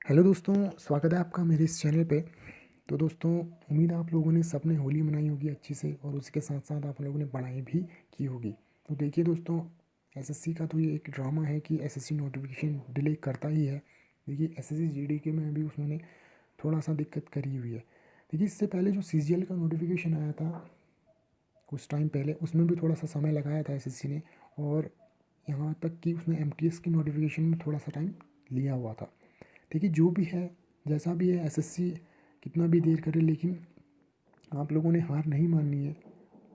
Hello दोस्तों, स्वागत है आपका मेरे इस चैनल पे। तो दोस्तों, उम्मीद है आप लोगों ने सबने होली मनाई होगी अच्छी से, और उसके साथ साथ आप लोगों ने पढ़ाई भी की होगी। तो देखिए दोस्तों, एसएससी का तो ये एक ड्रामा है कि एसएससी नोटिफिकेशन डिले करता ही है। देखिए एसएससी जीडी के में भी उसने थोड़ा सा दिक्कत करी हुई है। देखिए इससे पहले जो सीजीएल का नोटिफिकेशन आया था कुछ टाइम पहले, उसमें भी थोड़ा सा समय लगाया था एसएससी ने, और यहाँ तक कि उसने एमटीएस की नोटिफिकेशन में थोड़ा सा टाइम लिया हुआ था। देखिए जो भी है, जैसा भी है, एसएससी कितना भी देर करे, लेकिन आप लोगों ने हार नहीं माननी है।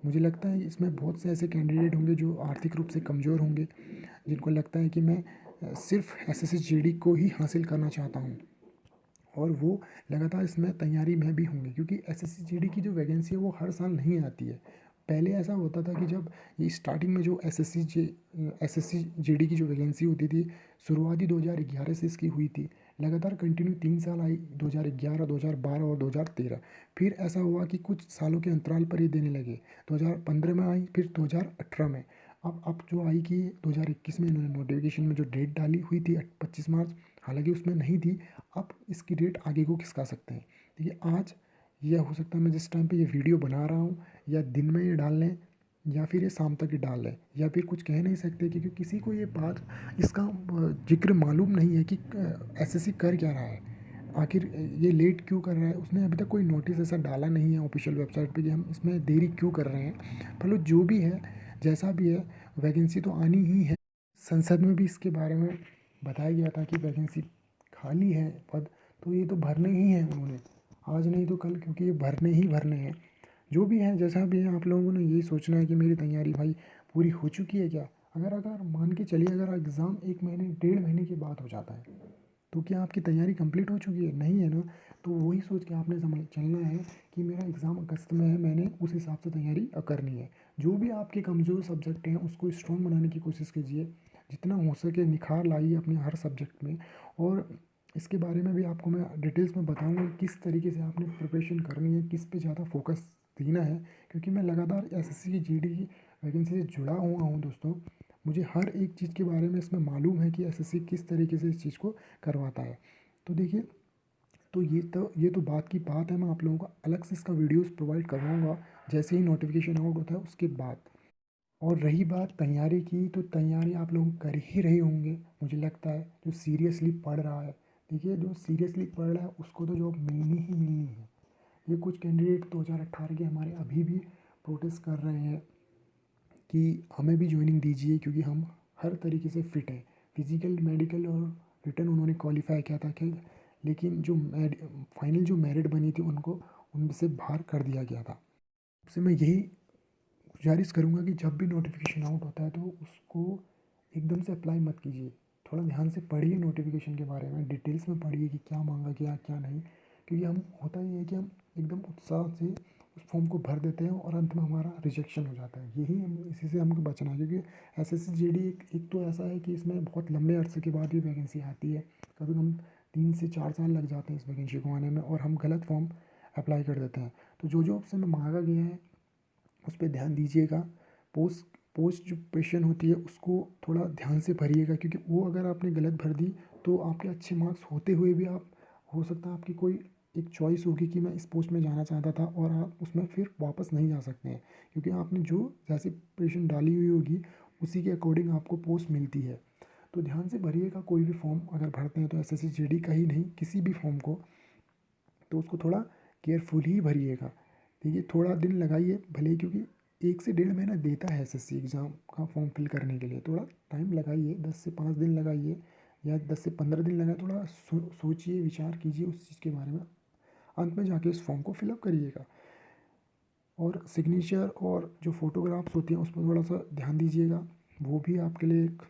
मुझे लगता है इसमें बहुत से ऐसे कैंडिडेट होंगे जो आर्थिक रूप से कमज़ोर होंगे, जिनको लगता है कि मैं सिर्फ एसएससी जीडी को ही हासिल करना चाहता हूँ, और वो लगातार इसमें तैयारी में भी होंगे, क्योंकि एसएससी जीडी की जो वैकेंसी है वो हर साल नहीं आती है। पहले ऐसा होता था कि जब ये स्टार्टिंग में जो एसएससी जीडी की जो वैकेंसी होती थी, शुरुआती 2011 से इसकी हुई थी। लगातार कंटिन्यू 3 साल आई, 2011, 2012 और 2013। फिर ऐसा हुआ कि कुछ सालों के अंतराल पर ये देने लगे। 2015 में आई, फिर 2018 में। अब जो आई कि 2021 में इन्होंने नोटिफिकेशन में जो डेट डाली हुई थी 25 मार्च, हालांकि उसमें नहीं थी। अब इसकी डेट आगे को खिसका सकते हैं। देखिए आज यह हो सकता है मैं जिस टाइम पे ये वीडियो बना रहा हूँ, या दिन में ये डाल लें, या फिर ये शाम तक ही डाल लें, या फिर कुछ कह नहीं सकते, क्योंकि किसी को ये बात इसका जिक्र मालूम नहीं है कि एसएससी कर क्या रहा है, आखिर ये लेट क्यों कर रहा है। उसने अभी तक कोई नोटिस ऐसा डाला नहीं है ऑफिशियल वेबसाइट पे कि हम इसमें देरी क्यों कर रहे हैं। पर जो भी है, जैसा भी है, वैकेंसी तो आनी ही है। संसद में भी इसके बारे में बताया गया था कि वैकेंसी खाली है पद, तो ये तो भरने ही हैं उन्होंने, आज नहीं तो कल, क्योंकि ये भरने ही भरने हैं। जो भी है, जैसा भी है, आप लोगों ने यही सोचना है कि मेरी तैयारी भाई पूरी हो चुकी है क्या। अगर अगर मान के चलिए, अगर एग्ज़ाम 1 महीने 1.5 महीने के बाद हो जाता है, तो क्या आपकी तैयारी कंप्लीट हो चुकी है? नहीं है ना। तो वही सोच के आपने समझ चलना है कि मेरा एग्ज़ाम अगस्त में है, मैंने उस हिसाब से तैयारी करनी है। जो भी आपके कमज़ोर सब्जेक्ट हैं उसको स्ट्रॉन्ग बनाने की कोशिश कीजिए, जितना हो सके निखार लाइए अपने हर सब्जेक्ट में। और इसके बारे में भी आपको मैं डिटेल्स में बताऊंगा कि किस तरीके से आपने प्रिपरेशन करनी है, किस पे ज़्यादा फोकस देना है, क्योंकि मैं लगातार एसएससी की जीडी की वैकेंसी से जुड़ा हुआ हूँ दोस्तों। मुझे हर एक चीज़ के बारे में इसमें मालूम है कि एसएससी किस तरीके से इस चीज़ को करवाता है। तो देखिए, तो ये तो बात की बात है। मैं आप लोगों को अलग से इसका वीडियोस प्रोवाइड करवाऊँगा जैसे ही नोटिफिकेशन आउट होता है उसके बाद। और रही बात तैयारी की, तो तैयारी आप लोग कर ही रहे होंगे मुझे लगता है, जो सीरियसली पढ़ रहा है। देखिए जो सीरियसली पढ़ रहा है उसको तो जॉब मिलनी ही मिलनी है। ये कुछ कैंडिडेट 2018 के हमारे अभी भी प्रोटेस्ट कर रहे हैं कि हमें भी ज्वाइनिंग दीजिए, क्योंकि हम हर तरीके से फिट हैं। फिजिकल, मेडिकल और रिटर्न उन्होंने क्वालिफाई किया था कि, लेकिन जो फाइनल जो मेरिट बनी थी उनको उनसे बाहर कर दिया गया था। उससे मैं यही गुजारिश करूँगा कि जब भी नोटिफिकेशन आउट होता है तो उसको एकदम से अप्लाई मत कीजिए। थोड़ा ध्यान से पढ़िए नोटिफिकेशन के बारे में, डिटेल्स में पढ़िए कि क्या मांगा गया क्या नहीं। क्योंकि हम होता ही है कि हम एकदम उत्साह से उस फॉर्म को भर देते हैं और अंत में हमारा रिजेक्शन हो जाता है। यही हम इसी से हमको बचना है, क्योंकि एसएससी जीडी एक तो ऐसा है कि इसमें बहुत लंबे अरसे के बाद भी वैकेंसी आती है। कभी हम 3 से 4 साल लग जाते हैं इस वैकेंसी को आने में, और हम गलत फॉर्म अप्लाई कर देते हैं। तो जो जो ऑप्शन में मांगा गया है उस पर ध्यान दीजिएगा। पोस्ट पोस्ट जो क्वेश्चन होती है उसको थोड़ा ध्यान से भरिएगा, क्योंकि वो अगर आपने गलत भर दी तो आपके अच्छे मार्क्स होते हुए भी आप, हो सकता है आपकी कोई एक चॉइस होगी कि मैं इस पोस्ट में जाना चाहता था, और आप उसमें फिर वापस नहीं जा सकते हैं, क्योंकि आपने जो जैसी प्रिपरेशन डाली हुई होगी उसी के अकॉर्डिंग आपको पोस्ट मिलती है। तो ध्यान से भरिएगा, कोई भी फॉर्म अगर भरते हैं तो एसएससी जीडी का ही नहीं, किसी भी फॉर्म को, तो उसको थोड़ा केयरफुल ही भरिएगा। देखिए थोड़ा दिन लगाइए भले ही, क्योंकि 1 से 1.5 महीना देता है एसएससी एग्ज़ाम का फॉर्म फिल करने के लिए। थोड़ा टाइम लगाइए, 10 से 5 दिन लगाइए, या 10 से 15 दिन लगाए। थोड़ा सोचिए, विचार कीजिए उस चीज़ के बारे में, अंत में जाके उस फॉर्म को फिलअप करिएगा। और सिग्नेचर और जो फ़ोटोग्राफ्स होती हैं उस पर थोड़ा सा ध्यान दीजिएगा, वो भी आपके लिए एक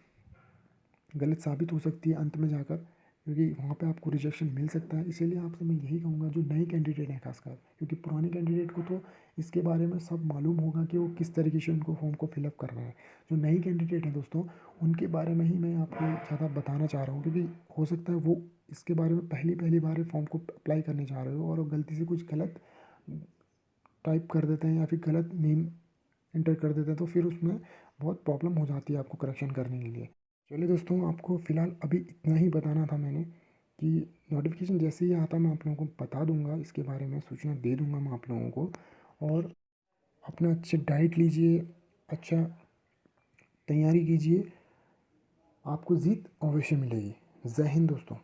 गलत साबित हो सकती है अंत में जाकर, क्योंकि वहाँ पे आपको रिजेक्शन मिल सकता है। इसीलिए आपसे मैं यही कहूँगा, जो नए कैंडिडेट हैं खासकर, क्योंकि पुराने कैंडिडेट को तो इसके बारे में सब मालूम होगा कि वो किस तरीके से उनको फॉर्म को फिलअप करना है। जो नई कैंडिडेट हैं दोस्तों, उनके बारे में ही मैं आपको ज़्यादा बताना चाह रहा हूँ, क्योंकि हो सकता है वो इसके बारे में पहली पहली बार फॉर्म को अप्लाई करने जा रहे हो और गलती से कुछ गलत टाइप कर देते हैं, या फिर गलत नेम इंटर कर देते हैं, तो फिर उसमें बहुत प्रॉब्लम हो जाती है आपको करेक्शन करने के लिए। चलिए दोस्तों, आपको फ़िलहाल अभी इतना ही बताना था मैंने। कि नोटिफिकेशन जैसे ही आता मैं आप लोगों को बता दूंगा, इसके बारे में सूचना दे दूंगा मैं आप लोगों को। और अपना अच्छे डाइट लीजिए, अच्छा तैयारी कीजिए, आपको जीत अवश्य मिलेगी। जय हिंद दोस्तों।